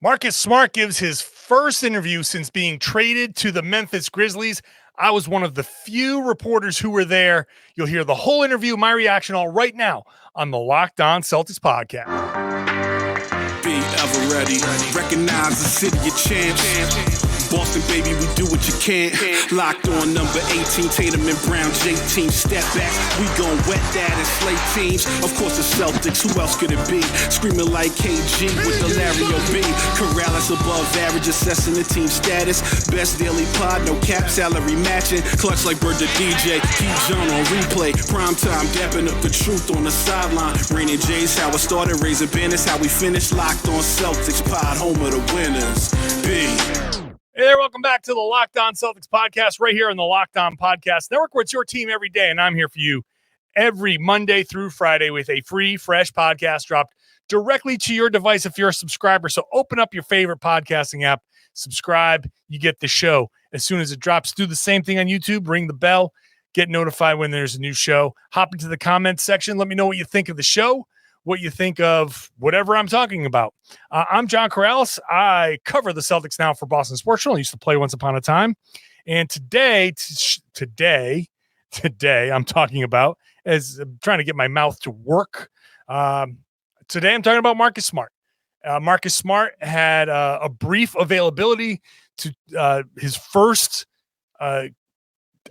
Marcus Smart gives his first interview since being traded to the Memphis Grizzlies. I was one of the few reporters who were there. You'll hear the whole interview, my reaction, all right now on the Locked On Celtics podcast. Be ever ready. Recognize the city of champs. Boston, baby, we do what you can't. Locked on number 18, Tatum and Brown, J-team, step back. We gon' wet that and slay teams. Of course, the Celtics, who else could it be? Screaming like KG with the Larry O.B. Karalis above average, assessing the team status. Best daily pod, no cap, salary matching. Clutch like Bird the DJ, keep John on replay. Prime time, dapping up the truth on the sideline. Raining J's, how it started, raising banners, how we finished. Locked on Celtics pod, home of the winners. B. Hey there, welcome back to the Locked On Celtics podcast right here on the Locked On Podcast Network, where it's your team every day, and I'm here for you every Monday through Friday with a free, fresh podcast dropped directly to your device if you're a subscriber. So open up your favorite podcasting app, subscribe, you get the show as soon as it drops. Do the same thing on YouTube, ring the bell, get notified when there's a new show. Hop into the comments section, let me know what you think of the show, what you think of whatever I'm talking about. I'm John Karalis. I cover the Celtics now for Boston Sports Journal. I used to play once upon a time. And today I'm talking about, as I'm trying to get my mouth to work. Today I'm talking about Marcus Smart. Marcus Smart had a brief availability to his first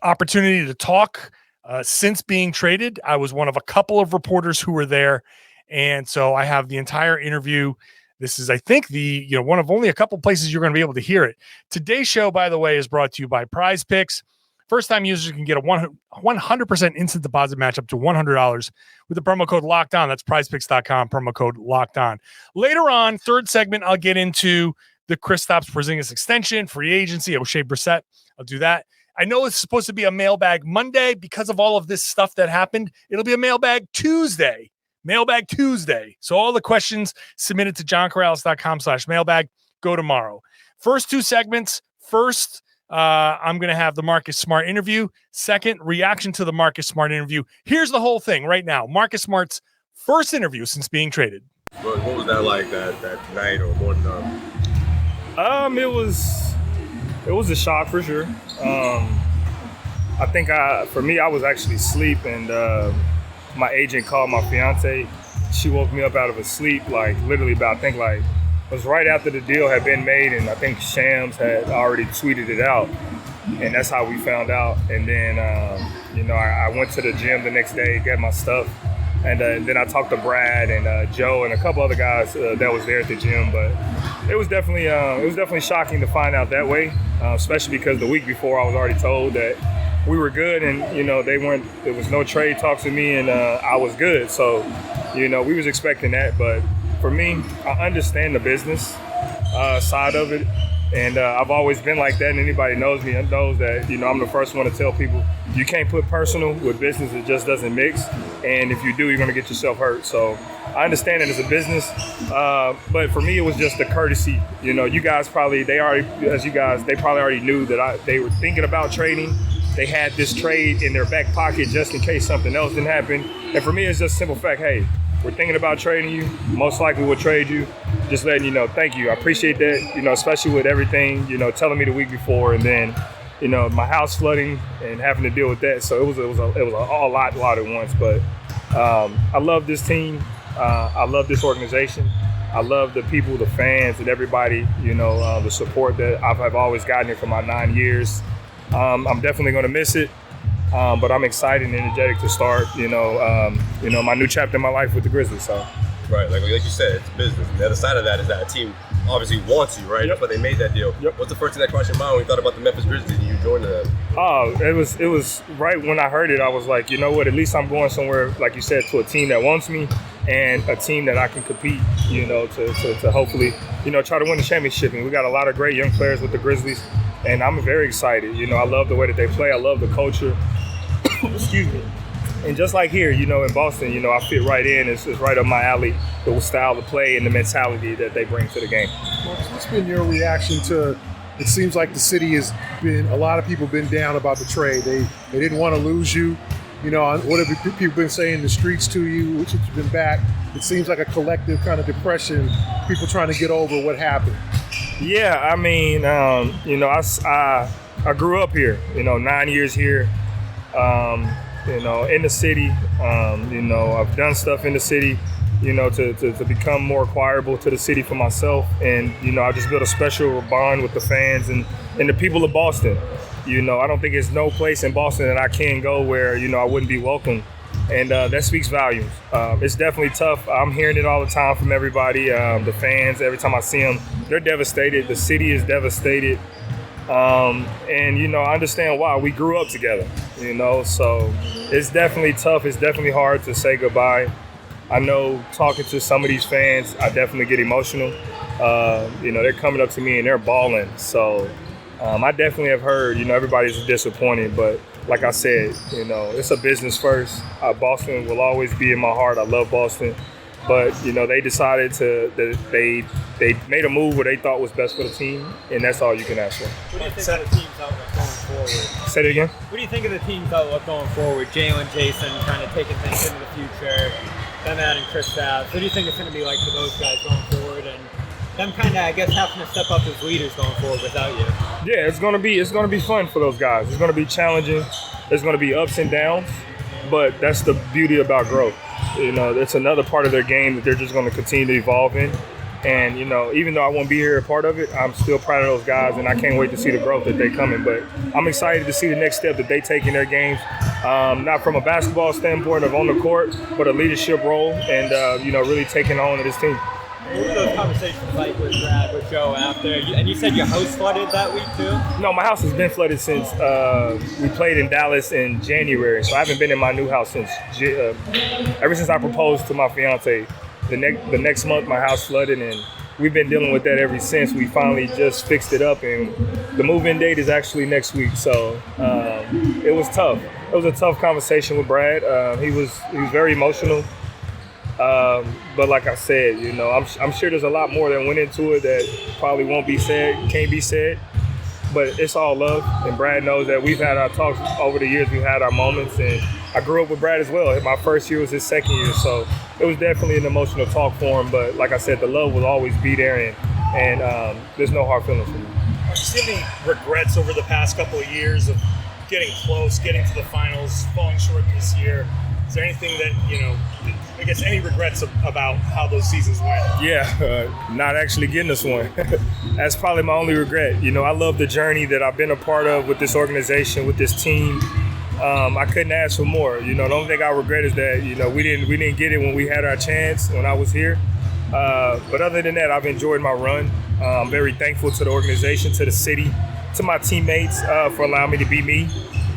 opportunity to talk since being traded. I was one of a couple of reporters who were there. And so I have the entire interview. This is, I think, one of only a couple places you're going to be able to hear it. Today's show, by the way, is brought to you by PrizePicks. First-time users can get a 100% instant deposit match up to $100 with the promo code Locked On. That's PrizePicks.com, promo code Locked On. Later on, third segment, I'll get into the Kristaps Porzingis extension, free agency, Oshae Brissett. I'll do that. I know it's supposed to be a mailbag Monday because of all of this stuff that happened. It'll be a mailbag Tuesday. Mailbag Tuesday. So all the questions submitted to johnkaralis.com/mailbag go tomorrow. First two segments. First, I'm going to have the Marcus Smart interview. Second, reaction to the Marcus Smart interview. Here's the whole thing right now. Marcus Smart's first interview since being traded. What was that like that night or morning? It was a shock for sure. I think for me, I was actually asleep and my agent called my fiance. She woke me up out of a sleep, like literally it was right after the deal had been made, and I think Shams had already tweeted it out, and that's how we found out. And then, I went to the gym the next day, got my stuff, and then I talked to Brad and Joe and a couple other guys that was there at the gym. But it was definitely shocking to find out that way, especially because the week before I was already told that we were good, and there was no trade talks with me, and I was good. So, we was expecting that. But for me, I understand the business side of it, and I've always been like that. And anybody knows me knows that I'm the first one to tell people you can't put personal with business. It just doesn't mix, and if you do, you're gonna get yourself hurt. So I understand it as a business, but for me, it was just a courtesy. You guys probably already knew that they were thinking about trading. They had this trade in their back pocket just in case something else didn't happen. And for me, it's just a simple fact, hey, we're thinking about trading you. Most likely we'll trade you. Just letting you know, thank you. I appreciate that, especially with everything, telling me the week before, and then, my house flooding and having to deal with that. So it was a lot at once. But I love this team. I love this organization. I love the people, the fans, and everybody, the support that I've always gotten here for my 9 years. I'm definitely going to miss it, but I'm excited and energetic to start, my new chapter in my life with the Grizzlies. So, right, like you said, it's business. And the other side of that is that a team obviously wants you, right? Yep. That's why they made that deal. Yep. What's the first thing that crossed your mind when you thought about the Memphis Grizzlies and you joined them? Oh, it was right when I heard it. I was like, you know what? At least I'm going somewhere, like you said, to a team that wants me and a team that I can compete, to hopefully, try to win the championship. And we got a lot of great young players with the Grizzlies. And I'm very excited. I love the way that they play. I love the culture. Excuse me. And just like here, in Boston, I fit right in. It's right up my alley, the style of play and the mentality that they bring to the game. What's been your reaction to, it seems like the city a lot of people been down about the trade. They didn't want to lose you. what have people been saying in the streets to you, which you've been back? It seems like a collective kind of depression, people trying to get over what happened. Yeah, I mean, I grew up here, 9 years here, in the city. I've done stuff in the city, to become more acquirable to the city for myself. And, I just built a special bond with the fans and the people of Boston. I don't think there's no place in Boston that I can go where, I wouldn't be welcome. And that speaks volumes. It's definitely tough. I'm hearing it all the time from everybody. The fans, every time I see them, they're devastated. The city is devastated. And, I understand why. We grew up together, so it's definitely tough. It's definitely hard to say goodbye. I know talking to some of these fans, I definitely get emotional. They're coming up to me and they're bawling. So I definitely have heard, everybody's disappointed, but like I said, it's a business first. Boston will always be in my heart. I love Boston. But, they decided they made a move where they thought was best for the team, and that's all you can ask for. What do you think of the team's outlook going forward? Say it again? What do you think of the team's outlook going forward? Jaylen, Jayson kind of taking things into the future, them adding Kristaps. What do you think it's going to be like for those guys going forward, and them kind of, I guess, having to step up as leaders going forward without you? Yeah, it's gonna be fun for those guys. It's gonna be challenging. There's gonna be ups and downs, but that's the beauty about growth. It's another part of their game that they're just gonna continue to evolve in. And even though I won't be here a part of it, I'm still proud of those guys, and I can't wait to see the growth that they coming. But I'm excited to see the next step that they take in their games, not from a basketball standpoint of on the court, but a leadership role, and really taking on to this team. What were those conversations like with Brad, with Joe after? And you said your house flooded that week too? No, my house has been flooded since we played in Dallas in January. So I haven't been in my new house since ever since I proposed to my fiance. The next month my house flooded, and we've been dealing with that ever since. We finally just fixed it up, and the move-in date is actually next week. So it was tough. It was a tough conversation with Brad. He was very emotional. But like I said, I'm sure there's a lot more that went into it that probably won't be said, can't be said. But it's all love, and Brad knows that we've had our talks over the years. We've had our moments, and I grew up with Brad as well. My first year was his second year, so it was definitely an emotional talk for him. But like I said, the love will always be there, and there's no hard feelings for me. Are you seeing any regrets over the past couple of years of getting close, getting to the finals, falling short this year? Is there anything that, I guess any regrets about how those seasons went? Yeah, not actually getting this one. That's probably my only regret. I love the journey that I've been a part of with this organization, with this team. I couldn't ask for more. The only thing I regret is that, we didn't get it when we had our chance when I was here. But other than that, I've enjoyed my run. I'm very thankful to the organization, to the city, to my teammates for allowing me to be me.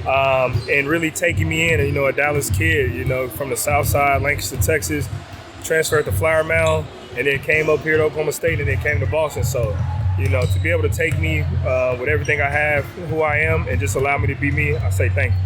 And really taking me in, a Dallas kid, from the South Side, Lancaster, Texas, transferred to Flower Mound, and then came up here to Oklahoma State, and then came to Boston. So, to be able to take me with everything I have, who I am, and just allow me to be me, I say thank you.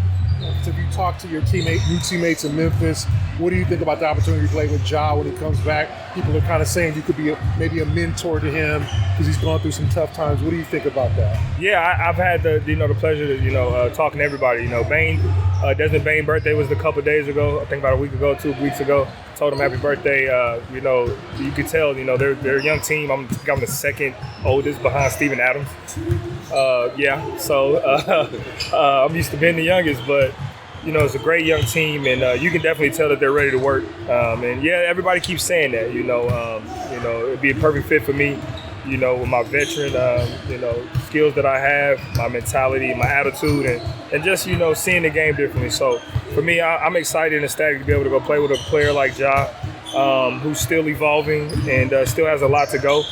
If you talk to your new teammates in Memphis, what do you think about the opportunity to play with Ja when he comes back? People are kind of saying you could be maybe a mentor to him because he's gone through some tough times. What do you think about that? Yeah, I've had the pleasure to talking to everybody. Desmond Bane's birthday was a couple of days ago. I think about a week ago, 2 weeks ago. Told him happy birthday. You could tell they're a young team. I'm the second oldest behind Steven Adams. I'm used to being the youngest, but it's a great young team, and you can definitely tell that they're ready to work. Everybody keeps saying that. It'd be a perfect fit for me. With my veteran, skills that I have, my mentality, my attitude, and just seeing the game differently. So for me, I'm excited and ecstatic to be able to go play with a player like Ja, who's still evolving and still has a lot to go.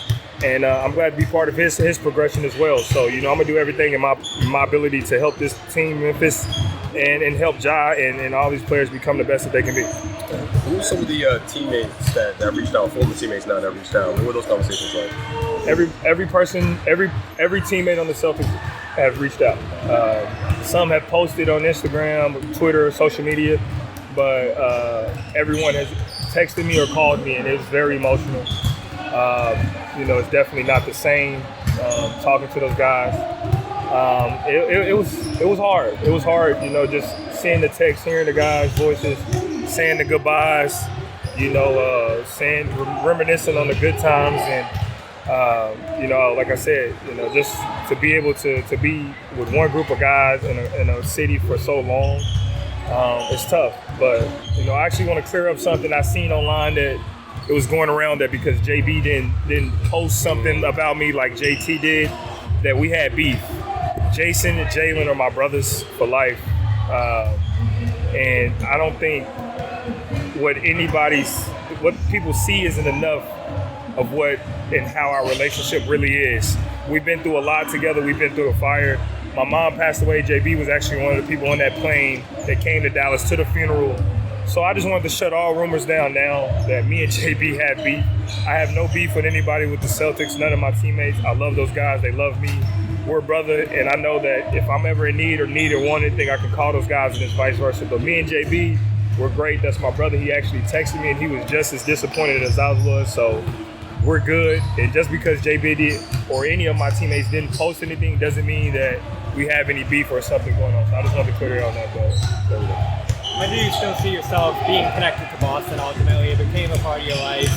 And I'm glad to be part of his progression as well. So, I'm going to do everything in my ability to help this team, Memphis, and help Ja and all these players become the best that they can be. Who are some of the teammates that reached out, former teammates now that reached out? What were those conversations like? Every person, every teammate on the Celtics have reached out. Some have posted on Instagram, Twitter, social media, but everyone has texted me or called me, and it was very emotional. It's definitely not the same talking to those guys. It was hard. It was hard, just seeing the text, hearing the guys' voices, saying the goodbyes, reminiscing on the good times, and like I said, just to be able to be with one group of guys in a city for so long, it's tough. But I actually want to clear up something I seen online that it was going around that because JB didn't post something about me like JT did, that we had beef. Jayson and Jaylen are my brothers for life, and I don't think what people see isn't enough of what and how our relationship really is. We've been through a lot together. We've been through a fire. My mom passed away. JB was actually one of the people on that plane that came to Dallas to the funeral. So I just wanted to shut all rumors down now that me and JB have beef. I have no beef with anybody with the Celtics, none of my teammates. I love those guys. They love me. We're brother, and I know that if I'm ever in need or want anything, I can call those guys, and it's vice versa. But me and JB, we're great. That's my brother. He actually texted me, and he was just as disappointed as I was. So we're good. And just because JB did or any of my teammates didn't post anything doesn't mean that we have any beef or something going on. So I just wanted to clear it on that, though. When do you still see yourself being connected to Boston ultimately? It became a part of your life.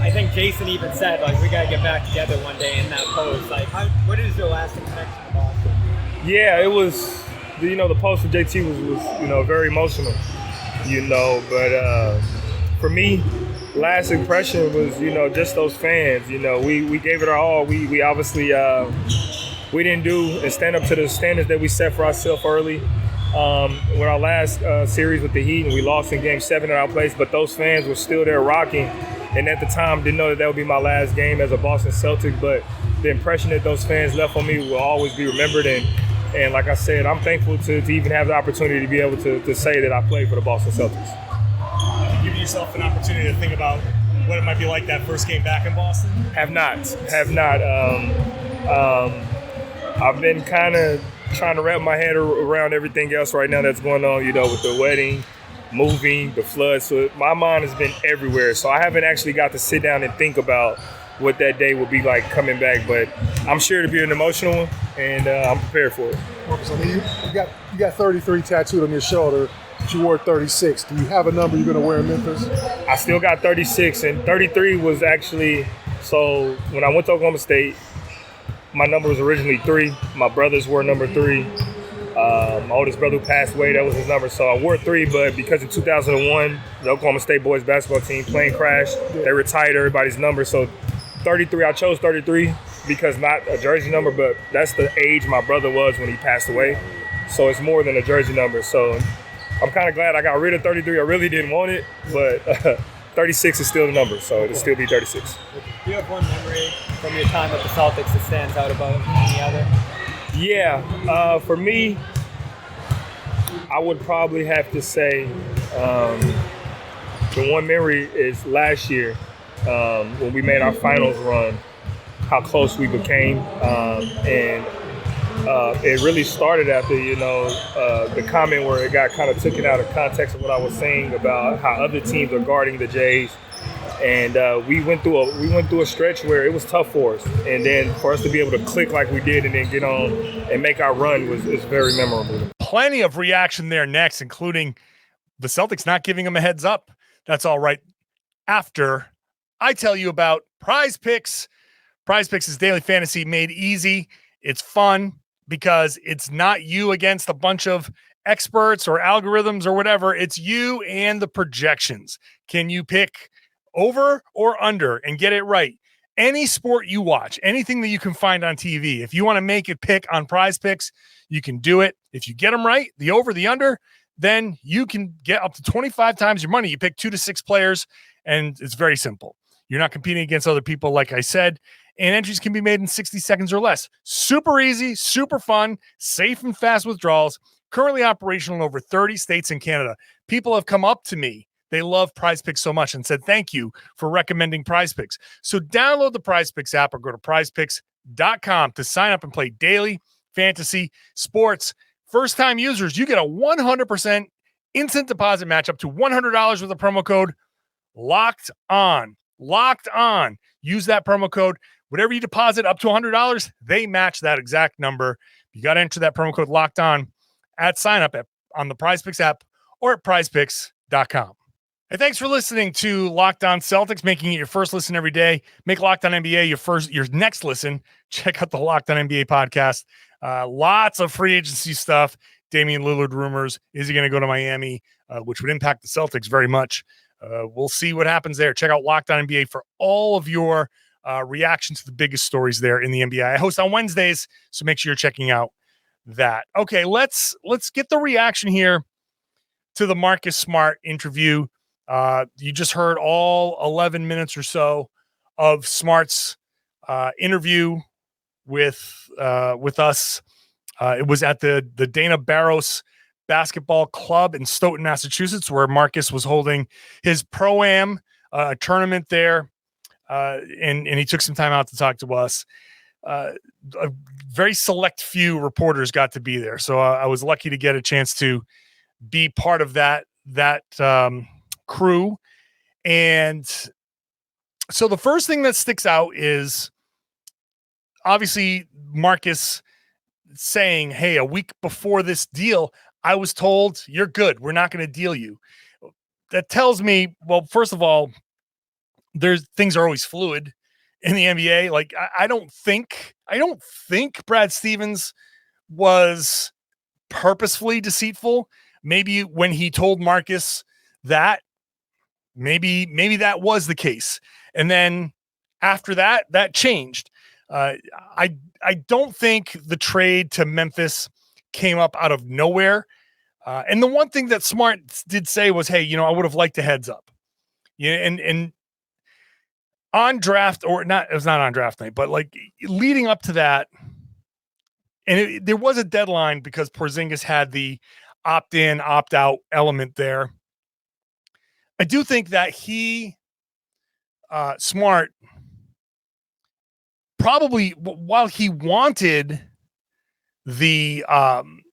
I think Jayson even said, we got to get back together one day in that post. What is your lasting connection to Boston? Yeah, it was, the post for JT was very emotional, but for me, last impression was, just those fans. We gave it our all. We obviously, we didn't do and stand up to the standards that we set for ourselves early. With our last series with the Heat, and we lost in Game 7 at our place, but those fans were still there rocking. And at the time, didn't know that would be my last game as a Boston Celtic, but the impression that those fans left on me will always be remembered. And like I said, I'm thankful to even have the opportunity to be able to say that I played for the Boston Celtics. Give yourself an opportunity to think about what it might be like that first game back in Boston? Have not. I've been kind of trying to wrap my head around everything else right now that's going on, with the wedding, moving, the flood. So my mind has been everywhere. So I haven't actually got to sit down and think about what that day will be like coming back. But I'm sure to be an emotional one, and I'm prepared for it. Marcus, you got 33 tattooed on your shoulder, but you wore 36. Do you have a number you're going to wear in Memphis? I still got 36, and 33 was actually, so when I went to Oklahoma State, my number was originally 3. My brothers were number 3. My oldest brother who passed away, that was his number. So I wore 3, but because in 2001, the Oklahoma State boys basketball team, plane crashed, they retired everybody's number. So 33, I chose 33 because not a jersey number, but that's the age my brother was when he passed away. So it's more than a jersey number. So I'm kind of glad I got rid of 33. I really didn't want it, but 36 is still the number, so it'll still be 36. Do you have one memory from your time at the Celtics that stands out above any other? Yeah, for me, I would probably have to say the one memory is last year when we made our finals run, how close we became, and it really started after, the comment where it got kind of taken out of context of what I was saying about how other teams are guarding the Jays. And we went through a stretch where it was tough for us. And then for us to be able to click like we did and then get on and make our run is very memorable. Plenty of reaction there next, including the Celtics not giving them a heads up. That's all right. After I tell you about PrizePicks. PrizePicks is daily fantasy made easy. It's fun because it's not you against a bunch of experts or algorithms or whatever. It's you and the projections. Can you pick over or under and get it right? Any sport you watch, anything that you can find on TV, if you want to make it pick on PrizePicks, you can do it. If you get them right, the over, the under, then you can get up to 25 times your money. You pick 2 to 6 players, and it's very simple. You're not competing against other people, like I said, and entries can be made in 60 seconds or less. Super easy, super fun, safe and fast withdrawals, currently operational in over 30 states and Canada. People have come up to me. They love PrizePicks so much and said, thank you for recommending PrizePicks. So download the PrizePicks app or go to prizepicks.com to sign up and play daily fantasy sports. First-time users, you get a 100% instant deposit match up to $100 with a promo code Locked On. Locked On. Use that promo code. Whatever you deposit up to $100, they match that exact number. You got to enter that promo code Locked On at sign up at on the PrizePicks app or at prizepicks.com. Hey, thanks for listening to Locked On Celtics, making it your first listen every day. Make Locked On NBA your next listen. Check out the Locked On NBA podcast. Lots of free agency stuff. Damian Lillard rumors. Is he going to go to Miami, which would impact the Celtics very much? We'll see what happens there. Check out Locked On NBA for all of your reaction to the biggest stories there in the NBA. I host on Wednesdays, so make sure you're checking out that. Okay, let's get the reaction here to the Marcus Smart interview. You just heard all 11 minutes or so of Smart's interview with us. It was at the Dana Barros Basketball Club in Stoughton, Massachusetts, where Marcus was holding his Pro-Am tournament there. And he took some time out to talk to us. A very select few reporters got to be there. So I was lucky to get a chance to be part of that crew. And so the first thing that sticks out is obviously Marcus saying, hey, a week before this deal, I was told you're good. We're not going to deal you. That tells me, well, first of all, things are always fluid in the NBA. Like I don't think Brad Stevens was purposefully deceitful. Maybe when he told Marcus that, maybe that was the case. And then after that changed. I don't think the trade to Memphis came up out of nowhere. And the one thing that Smart did say was, hey, I would have liked a heads up. Yeah, and on draft or not, it was not on draft night, but like leading up to that, and there was a deadline because Porzingis had the opt-in, opt-out element there. I do think that Smart, probably while he wanted the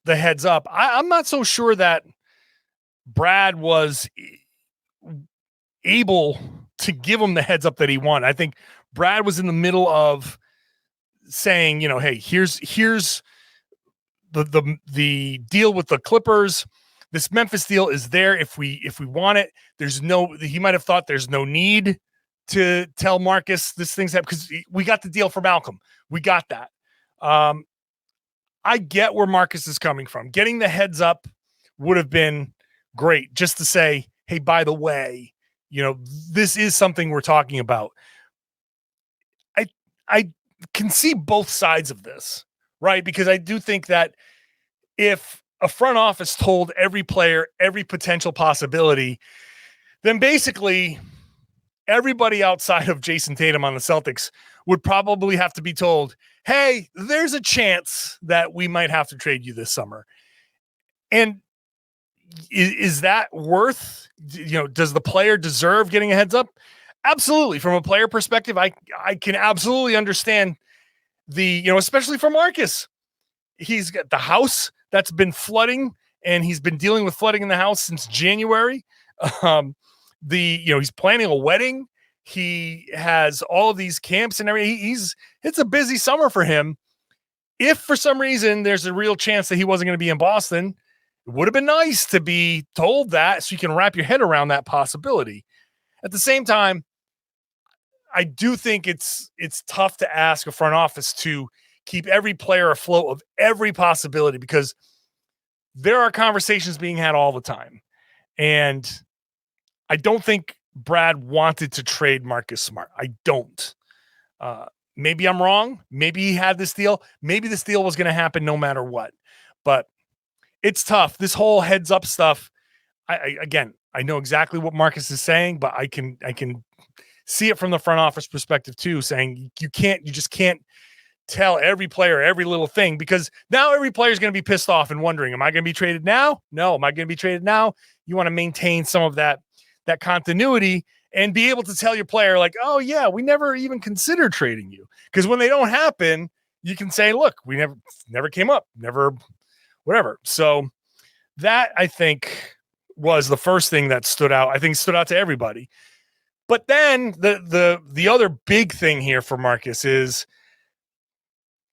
heads up, I'm not so sure that Brad was able to give him the heads up that he wanted. I think Brad was in the middle of saying, hey, here's the deal with the Clippers. This Memphis deal is there if we want it. He might have thought there's no need to tell Marcus this thing's happening because we got the deal for Malcolm. We got that. I get where Marcus is coming from. Getting the heads up would have been great just to say, hey, by the way, this is something we're talking about. I can see both sides of this, right? Because I do think that if a front office told every player every potential possibility, then basically everybody outside of Jayson Tatum on the Celtics would probably have to be told, hey, there's a chance that we might have to trade you this summer. And is that worth, does the player deserve getting a heads up? Absolutely. From a player perspective, I can absolutely understand especially for Marcus. He's got the house that's been flooding and he's been dealing with flooding in the house since January. He's planning a wedding. He has all of these camps and everything. It's a busy summer for him. If for some reason there's a real chance that he wasn't going to be in Boston, it would have been nice to be told that so you can wrap your head around that possibility. At the same time, I do think it's tough to ask a front office to keep every player afloat of every possibility because there are conversations being had all the time. And I don't think Brad wanted to trade Marcus Smart. I don't. Maybe I'm wrong. Maybe he had this deal. Maybe this deal was going to happen no matter what. But it's tough. This whole heads up stuff. I know exactly what Marcus is saying, but I can see it from the front office perspective too, saying you just can't tell every player every little thing because now every player is going to be pissed off and wondering, am I going to be traded now? No. Am I going to be traded now? You want to maintain some of that continuity and be able to tell your player like, oh yeah, we never even considered trading you. Because when they don't happen, you can say, look, we never came up, never, whatever. So that I think was the first thing that stood out. I think stood out to everybody. But then the other big thing here for Marcus is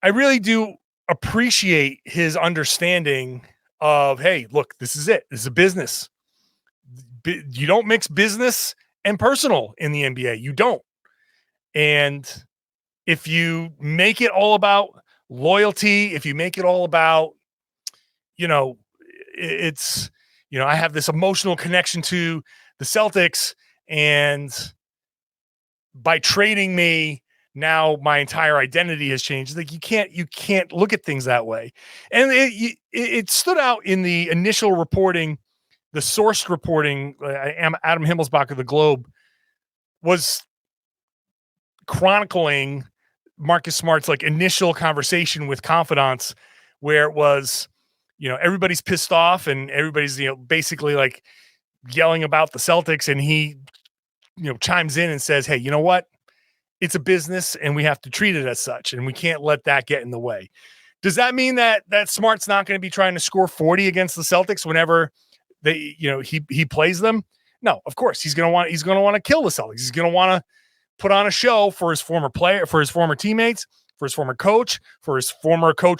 I really do appreciate his understanding of, hey, look, this is it. This is a business. You don't mix business and personal in the NBA. You don't. And if you make it all about loyalty, if you make it all about, it's, I have this emotional connection to the Celtics, and by trading me, now my entire identity has changed. Like you can't look at things that way. And it stood out in the initial reporting, the sourced reporting. Adam Himmelsbach of the Globe was chronicling Marcus Smart's like initial conversation with confidants, where it was, everybody's pissed off and everybody's, basically like yelling about the Celtics. And he, chimes in and says, hey, you know what? It's a business and we have to treat it as such. And we can't let that get in the way. Does that mean that Smart's not going to be trying to score 40 against the Celtics whenever he plays them? No, of course he's going to want to kill the Celtics. He's going to want to put on a show for his former player, for his former teammates, for his former coach,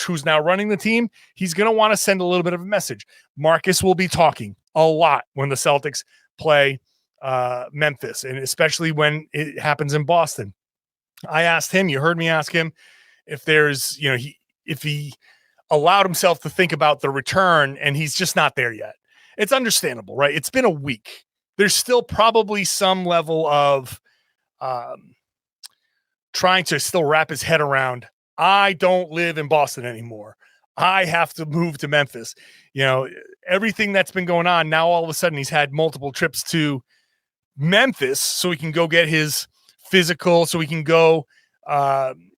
who's now running the team. He's going to want to send a little bit of a message. Marcus will be talking a lot when the Celtics play Memphis, and especially when it happens in Boston. I asked him, you heard me ask him, if there's, if he allowed himself to think about the return, and he's just not there yet. It's understandable, right? It's been a week. There's still probably some level of trying to still wrap his head around, I don't live in Boston anymore. I have to move to Memphis. Everything that's been going on, now all of a sudden he's had multiple trips to Memphis so he can go get his physical, so he can go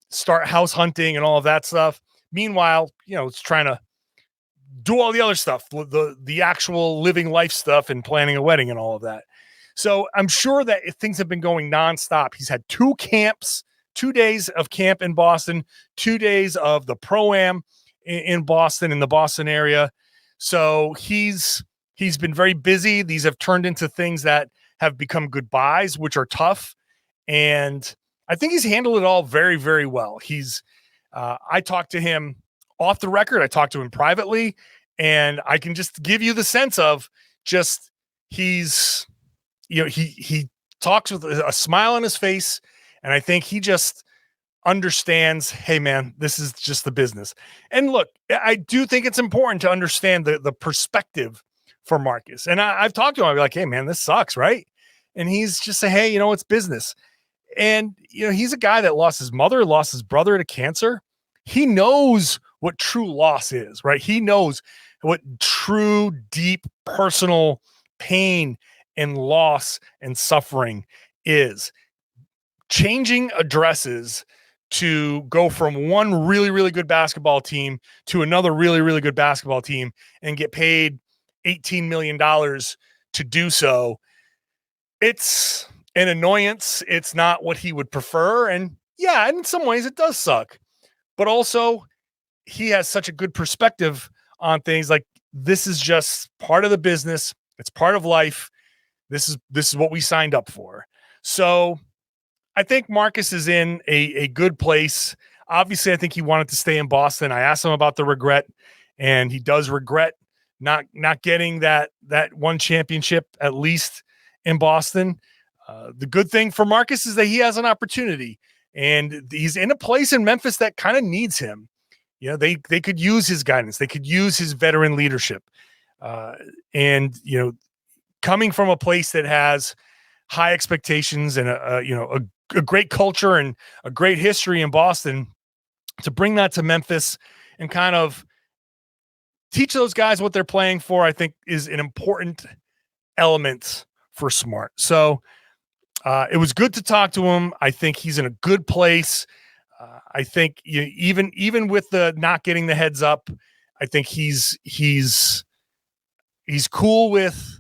start house hunting and all of that stuff. Meanwhile, it's trying to do all the other stuff, the actual living life stuff and planning a wedding and all of that. So I'm sure that if things have been going nonstop. He's had 2 camps, 2 days of camp in Boston, 2 days of the Pro-Am in Boston, in the Boston area. So he's been very busy. These have turned into things that have become goodbyes, which are tough. And I think he's handled it all very, very well. I talked to him off the record. I talked to him privately, and I can just give you the sense of just he's, he talks with a smile on his face, and I think he just understands, hey man, this is just the business. And look, I do think it's important to understand the perspective for Marcus. And I've talked to him. I'd be like, hey man, this sucks, right? And he's just saying, hey, it's business. And he's a guy that lost his mother, lost his brother to cancer. He knows what true loss is, right? He knows what true, deep, personal pain and loss and suffering is. Changing addresses to go from one really, really good basketball team to another really, really good basketball team and get paid $18 million to do so. It's an annoyance. It's not what he would prefer. And yeah, in some ways it does suck, but also he has such a good perspective on things. Like, this is just part of the business. It's part of life. This is what we signed up for. So I think Marcus is in a good place. Obviously, I think he wanted to stay in Boston. I asked him about the regret, and he does regret not getting that one championship, at least in Boston. The good thing for Marcus is that he has an opportunity, and he's in a place in Memphis that kind of needs him. They could use his guidance. They could use his veteran leadership. And coming from a place that has high expectations and a great culture and a great history in Boston, to bring that to Memphis and kind of teach those guys what they're playing for, I think is an important element for Smart. So it was good to talk to him. I think he's in a good place. I think even with the not getting the heads up, I think he's cool with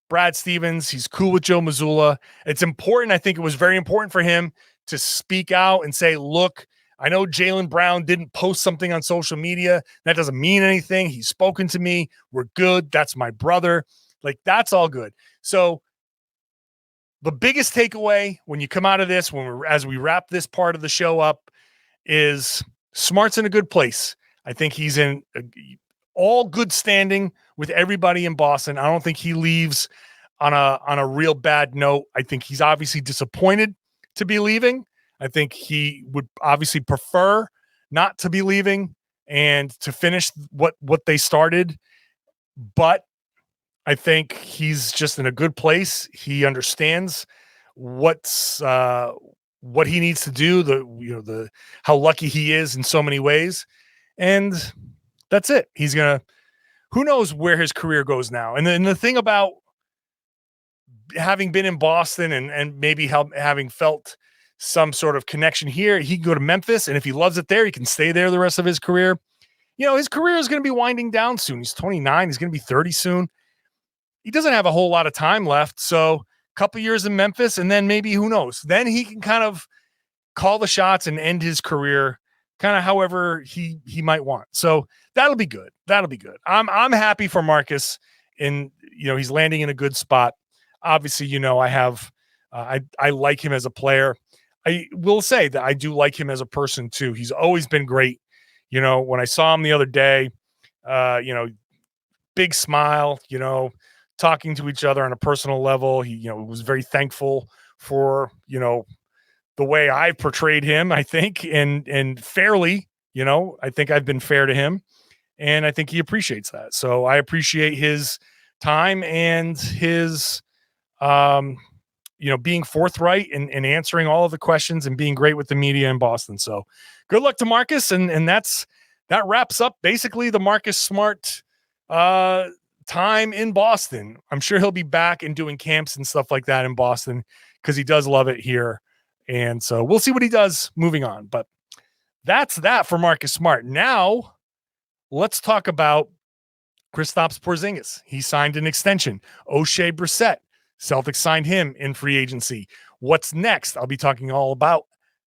Brad Stevens. He's cool with Joe Mazzulla. It's important. I think it was very important for him to speak out and say, look, I know Jaylen Brown didn't post something on social media. That doesn't mean anything. He's spoken to me. We're good. That's my brother. Like, that's all good. So the biggest takeaway when you come out of this, as we wrap this part of the show up, is Smart's in a good place. I think he's in all good standing with everybody in Boston. I don't think he leaves on a real bad note. I think he's obviously disappointed to be leaving. I think he would obviously prefer not to be leaving and to finish what they started. But I think he's just in a good place. He understands what he needs to do, how lucky he is in so many ways. And that's it. Who knows where his career goes now. And then the thing about having been in Boston and maybe having felt some sort of connection here, he can go to Memphis. And if he loves it there, he can stay there the rest of his career. His career is going to be winding down soon. He's 29. He's going to be 30 soon. He doesn't have a whole lot of time left. So a couple years in Memphis, and then maybe, who knows, then he can kind of call the shots and end his career kind of however he might want. So that'll be good. That'll be good. I'm happy for Marcus, and he's landing in a good spot. Obviously, I have I like him as a player. I will say that I do like him as a person too. He's always been great. When I saw him the other day, big smile, talking to each other on a personal level. He, was very thankful for, the way I portrayed him, I think, and fairly, I think I've been fair to him, and I think he appreciates that. So I appreciate his time and his, being forthright and answering all of the questions and being great with the media in Boston. So good luck to Marcus. And that wraps up basically the Marcus Smart, time in Boston. I'm sure he'll be back and doing camps and stuff like that in Boston because he does love it here. And so we'll see what he does moving on. But that's that for Marcus Smart. Now let's talk about Kristaps Porzingis. He signed an extension. Oshae Brissett, Celtics signed him in free agency. What's next? I'll be talking all about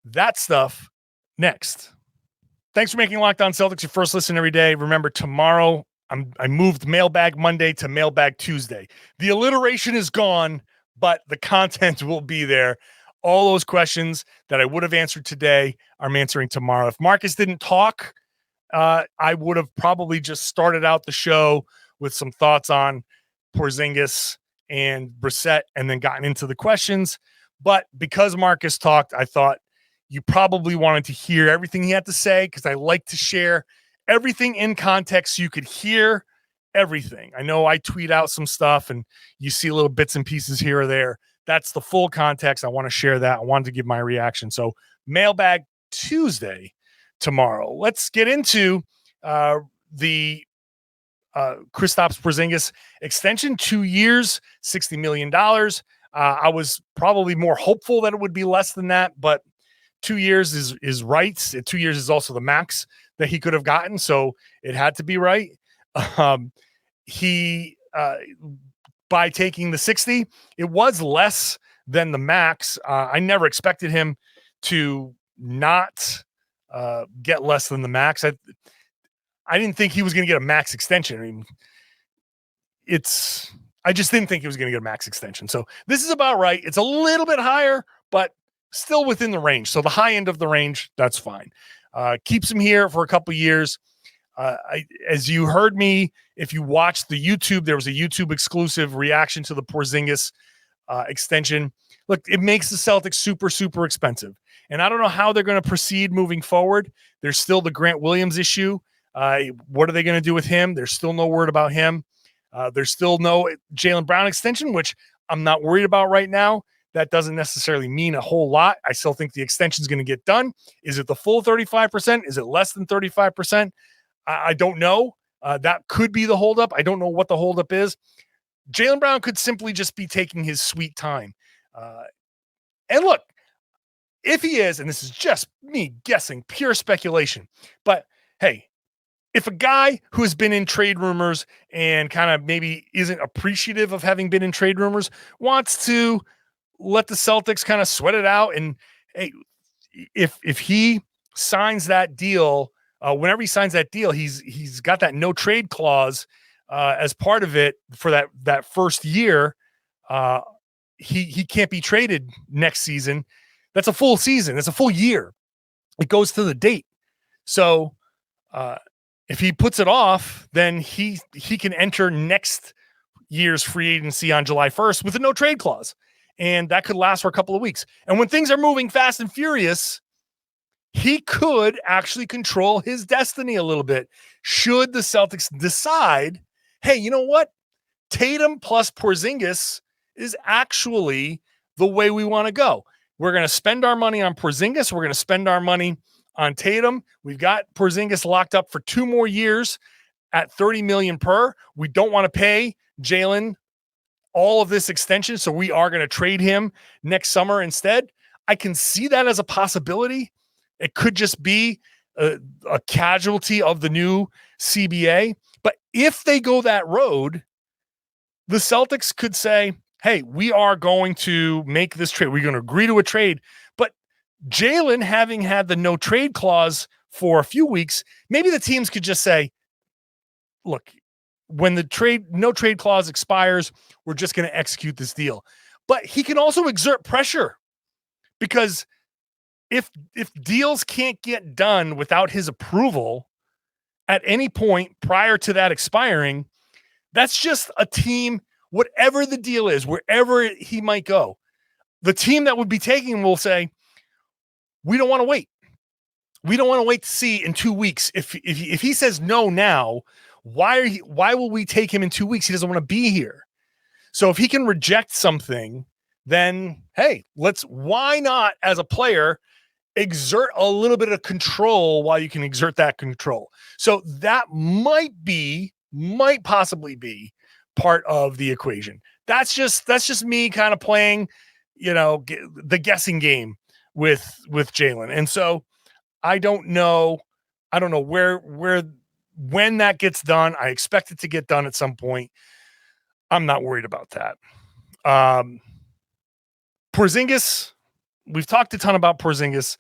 that stuff next. Thanks for making Locked On Celtics your first listen every day. Remember, tomorrow I moved Mailbag Monday to Mailbag Tuesday. The alliteration is gone, but the content will be there. All those questions that I would have answered today, I'm answering tomorrow. If Marcus didn't talk, I would have probably just started out the show with some thoughts on Porzingis and Brissett and then gotten into the questions. But because Marcus talked, I thought you probably wanted to hear everything he had to say because I like to share everything in context so you could hear everything. I know I tweet out some stuff and you see little bits and pieces here or there. That's the full context. I want to share that. I wanted to give my reaction. So Mailbag Tuesday tomorrow. Let's get into the Kristaps Porzingis extension, 2 years, $60 million. I was probably more hopeful that it would be less than that, but 2 years is right. 2 years is also the max that he could have gotten. So it had to be right. By taking the 60, it was less than the max. I never expected him to not get less than the max. I didn't think he was going to get a max extension. I mean, I just didn't think he was going to get a max extension. So this is about right. It's a little bit higher, but still within the range. So the high end of the range, that's fine. Keeps him here for a couple years. As you heard me, if you watched the YouTube, there was a YouTube exclusive reaction to the Porzingis extension. Look, it makes the Celtics super, super expensive. And I don't know how they're going to proceed moving forward. There's still the Grant Williams issue. What are they going to do with him? There's still no word about him. There's still no Jaylen Brown extension, which I'm not worried about right now. That doesn't necessarily mean a whole lot. I still think the extension is going to get done. Is it the full 35%? Is it less than 35%? I don't know. That could be the holdup. I don't know what the holdup is. Jaylen Brown could simply just be taking his sweet time. And look, if he is, and this is just me guessing, pure speculation, but hey, if a guy who has been in trade rumors and kind of maybe isn't appreciative of having been in trade rumors wants to let the Celtics kind of sweat it out, and hey, if he signs that deal, whenever he signs that deal, he's got that no trade clause as part of it for that first year. He can't be traded next season. That's a full season. That's a full year. It goes to the date. So If he puts it off, then he can enter next year's free agency on July 1st with a no trade clause. And that could last for a couple of weeks. And when things are moving fast and furious, he could actually control his destiny a little bit. Should the Celtics decide, hey, you know what? Tatum plus Porzingis is actually the way we want to go. We're going to spend our money on Porzingis. We're going to spend our money on Tatum. We've got Porzingis locked up for 2 more years at $30 million per. We don't want to pay Jaylen all of this extension, so we are going to trade him next summer instead. I can see that as a possibility. It could just be a casualty of the new CBA. But if they go that road, the Celtics could say, hey, we are going to make this trade. We're going to agree to a trade. But Jaylen, having had the no trade clause for a few weeks, maybe the teams could just say, look, when the no trade clause expires, we're just going to execute this deal. But he can also exert pressure, because if deals can't get done without his approval at any point prior to that expiring, that's just a team, whatever the deal is, wherever he might go, the team that would be taking him will say, we don't want to wait. We don't want to wait to see in 2 weeks. If he says no now, why will we take him in 2 weeks? He doesn't want to be here. So if he can reject something, then hey, why not as a player exert a little bit of control while you can exert that control? So that might possibly be part of the equation. That's just me kind of playing, the guessing game with Jaylen. And so I don't know when that gets done. I expect it to get done at some point. I'm not worried about that. Porzingis, we've talked a ton about Porzingis.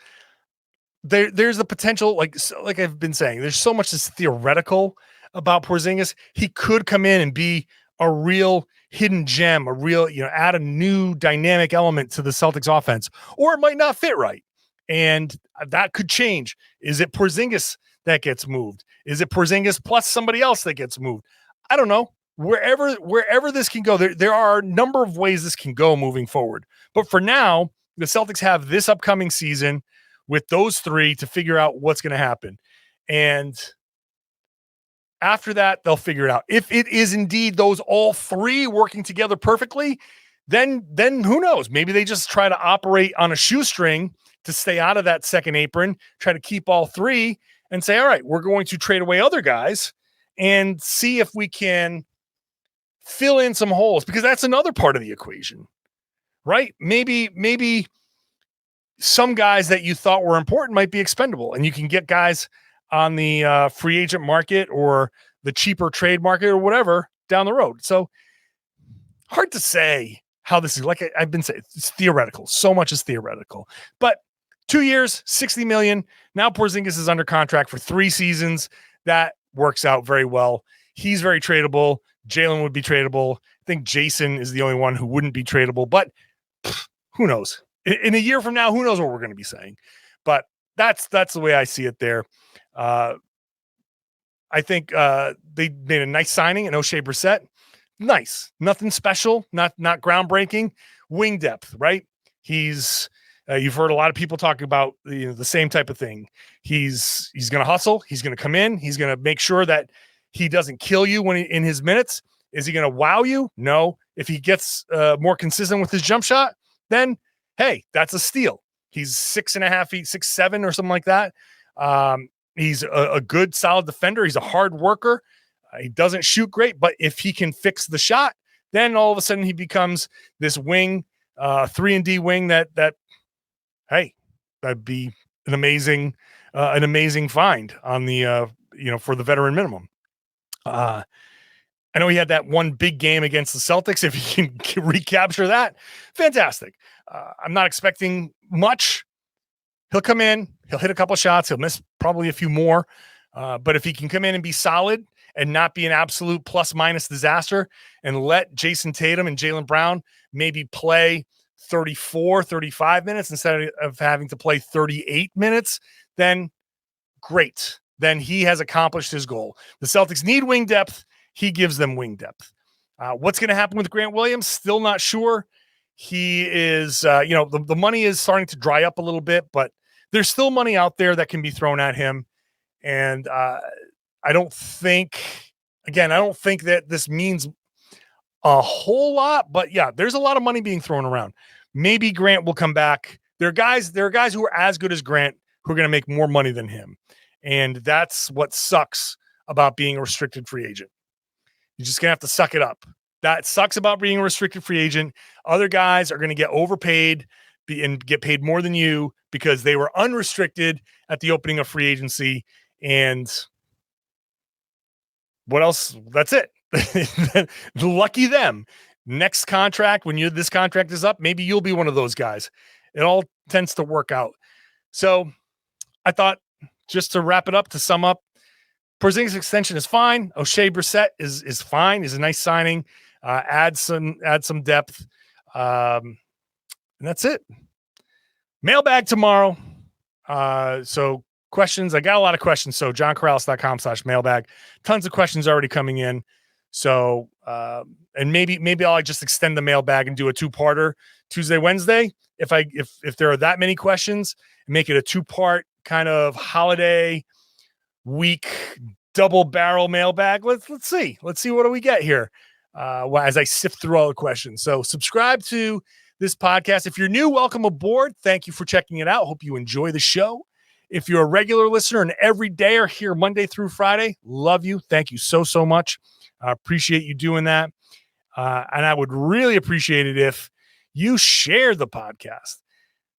There's the potential, like I've been saying, there's so much that's theoretical about Porzingis. He could come in and be a real hidden gem, add a new dynamic element to the Celtics offense, or it might not fit right. And that could change. Is it Porzingis that gets moved? Is it Porzingis plus somebody else that gets moved? I don't know. Wherever this can go, there are a number of ways this can go moving forward. But for now, the Celtics have this upcoming season with those three to figure out what's going to happen. And after that, they'll figure it out. If it is indeed those all three working together perfectly, then who knows? Maybe they just try to operate on a shoestring to stay out of that second apron, try to keep all three and say, all right, we're going to trade away other guys and see if we can fill in some holes, because that's another part of the equation, right? Maybe some guys that you thought were important might be expendable, and you can get guys on the free agent market or the cheaper trade market or whatever down the road. So hard to say how this is. Like I've been saying, it's theoretical. So much is theoretical. But 2 years, $60 million. Now Porzingis is under contract for 3 seasons. That works out very well. He's very tradable. Jaylen would be tradable. I think Jayson is the only one who wouldn't be tradable. But who knows? In a year from now, who knows what we're going to be saying? But that's the way I see it there. I think they made a nice signing in Oshae Brissett. Nice. Nothing special, not groundbreaking. Wing depth, right? He's you've heard a lot of people talking about the same type of thing. He's going to hustle. He's going to come in. He's going to make sure that he doesn't kill you in his minutes. Is he going to wow you? No. If he gets more consistent with his jump shot, then hey, that's a steal. He's 6.5 feet, 6'7" or something like that. He's a good, solid defender. He's a hard worker. He doesn't shoot great, but if he can fix the shot, then all of a sudden he becomes this wing, 3-and-D wing that hey, that'd be an amazing find on the for the veteran minimum. I know he had that one big game against the Celtics. If he can recapture that, fantastic. I'm not expecting much. He'll come in, he'll hit a couple shots, he'll miss probably a few more. But if he can come in and be solid and not be an absolute plus-minus disaster and let Jayson Tatum and Jaylen Brown maybe play 34, 35 minutes instead of having to play 38 minutes, then great. then he has accomplished his goal. The Celtics need wing depth. He gives them wing depth. What's going to happen with Grant Williams? Still not sure. He is, the money is starting to dry up a little bit, but there's still money out there that can be thrown at him. And I don't think that this means a whole lot, but yeah, there's a lot of money being thrown around. Maybe Grant will come back. There are guys who are as good as Grant who are going to make more money than him. And that's what sucks about being a restricted free agent. You're just going to have to suck it up. That sucks about being a restricted free agent. Other guys are going to get overpaid and get paid more than you because they were unrestricted at the opening of free agency. And what else? That's it. Lucky them. Next contract, when this contract is up, maybe you'll be one of those guys. It all tends to work out. So I thought, just to wrap it up, to sum up, Porzingis extension is fine. Oshae Brissett is fine. Is a nice signing. Add some depth. And that's it. Mailbag tomorrow. So questions. I got a lot of questions. So johnkaralis.com/mailbag. Tons of questions already coming in. So and maybe I'll just extend the mailbag and do a 2-parter Tuesday, Wednesday. If there are that many questions, make it a 2-part kind of holiday week double barrel mailbag. Let's see what do we get here as I sift through all the questions. So subscribe to this podcast. If you're new, welcome aboard. Thank you for checking it out. Hope you enjoy the show. If you're a regular listener and every day are here Monday through Friday, love you. Thank you so much. I appreciate you doing that. And I would really appreciate it if you share the podcast.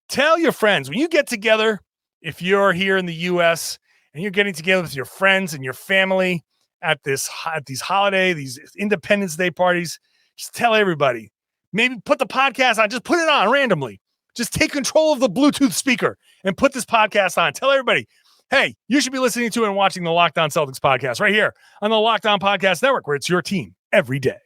Tell your friends when you get together, if you're here in the U.S. and you're getting together with your friends and your family at these holiday, these Independence Day parties, just tell everybody. Maybe put the podcast on. Just put it on randomly. Just take control of the Bluetooth speaker and put this podcast on. Tell everybody, hey, you should be listening to and watching the Locked On Celtics podcast right here on the Locked On Podcast Network, where it's your team every day.